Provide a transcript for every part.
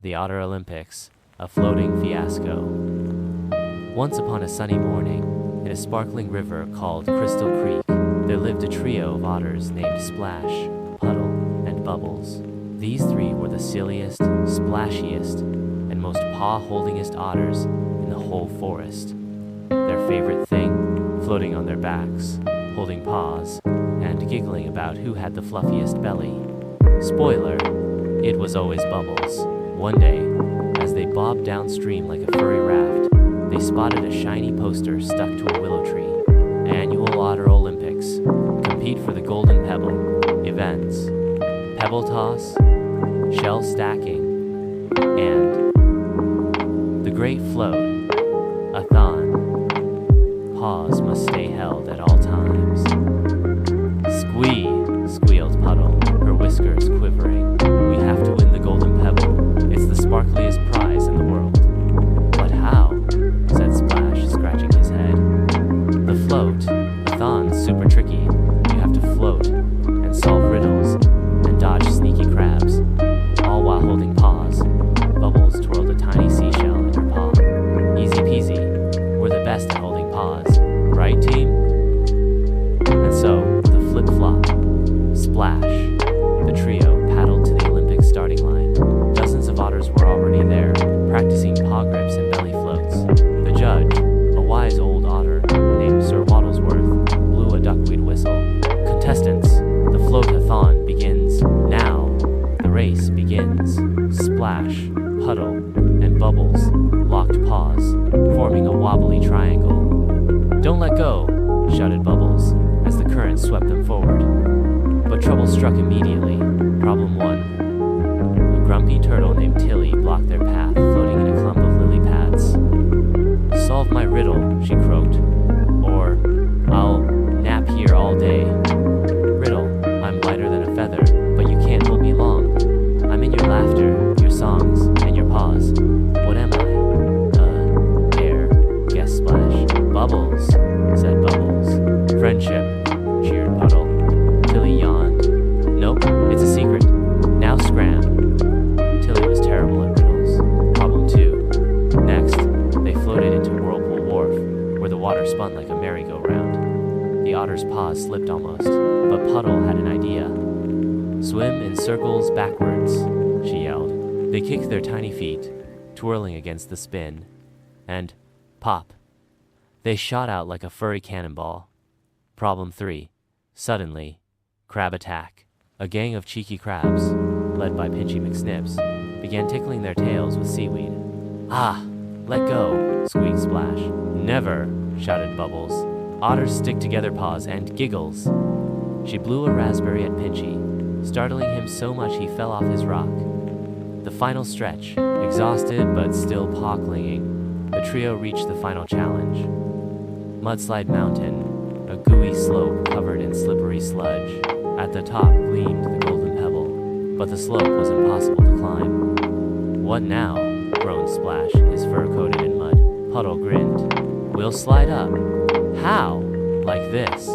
the Otter Olympics, a floating fiasco. Once upon a sunny morning, in a sparkling river called Crystal Creek, there lived a trio of otters named Splash, Puddle, and Bubbles. These three were the silliest, splashiest, and most paw-holdingest otters in the whole forest. Their favorite thing? Floating on their backs, holding paws, and giggling about who had the fluffiest belly. Spoiler, it was always Bubbles. One day, as they bobbed downstream like a furry raft, they spotted a shiny poster stuck to a willow tree. Annual Otter Olympics. Compete for the Golden Pebble. Events: pebble toss, shell stacking, and the Great Float, a thon. Paws must stay held at all times. Squee, squealed Puddle, her whiskers quivering. We have to win the Golden Pebble. It's the sparkliest prize in the world. But how? Said Splash, scratching his head. The float, the thon's super tricky. You have to float and solve riddles and dodge sneaky crabs, all while holding paws. Bubbles twirled a tiny seashell in her paw. Easy peasy. We're the best at holding paws. Right, team? And so, with a flip-flop, splash, the trio paddled to the Olympic starting line. Dozens of otters were already there, practicing paw grips and belly floats. The judge, a wise old otter named Sir Wattlesworth, blew a duckweed whistle. Contestants, the float-a-thon begins now. The race begins. Splash, Puddle, and Bubbles locked paws, forming a wobbly triangle. "Don't let go," shouted Bubbles, as the current swept them forward. But trouble struck immediately. Problem 1. A grumpy turtle named Tilly blocked their path, floating in a clump of lily pads. "Solve my riddle," she croaked, "or I'll nap here all day." "Riddle, I'm lighter than a feather, but you can't hold me long. I'm in your laughter, your songs, and your paws. What am I?" Air, guessed Splash. "Bubbles," said Bubbles. "Friendship," cheered Puddle. Tilly yawned. "Nope, it's a secret. Now scram." Tilly was terrible at riddles. Problem 2. Next, they floated into Whirlpool Wharf, where the water spun like a merry-go-round. The otter's paws slipped almost, but Puddle had an idea. "Swim in circles backwards," she yelled. They kicked their tiny feet, twirling against the spin, and pop. They shot out like a furry cannonball. Problem 3. Suddenly, crab attack. A gang of cheeky crabs, led by Pinchy McSnips, began tickling their tails with seaweed. "Ah, let go," squeaked Splash. "Never," shouted Bubbles. "Otters stick together paws and giggles." She blew a raspberry at Pinchy, startling him so much he fell off his rock. The final stretch. Exhausted but still paw-clinging, the trio reached the final challenge. Mudslide Mountain, a gooey slope covered in slippery sludge. At the top gleamed the Golden Pebble, but the slope was impossible to climb. "What now?" groaned Splash, his fur coated in mud. Puddle grinned. "We'll slide up." "How?" "Like this."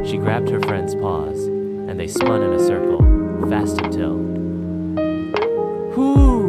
She grabbed her friend's paws, and they spun in a circle, fast until... "Whoo!"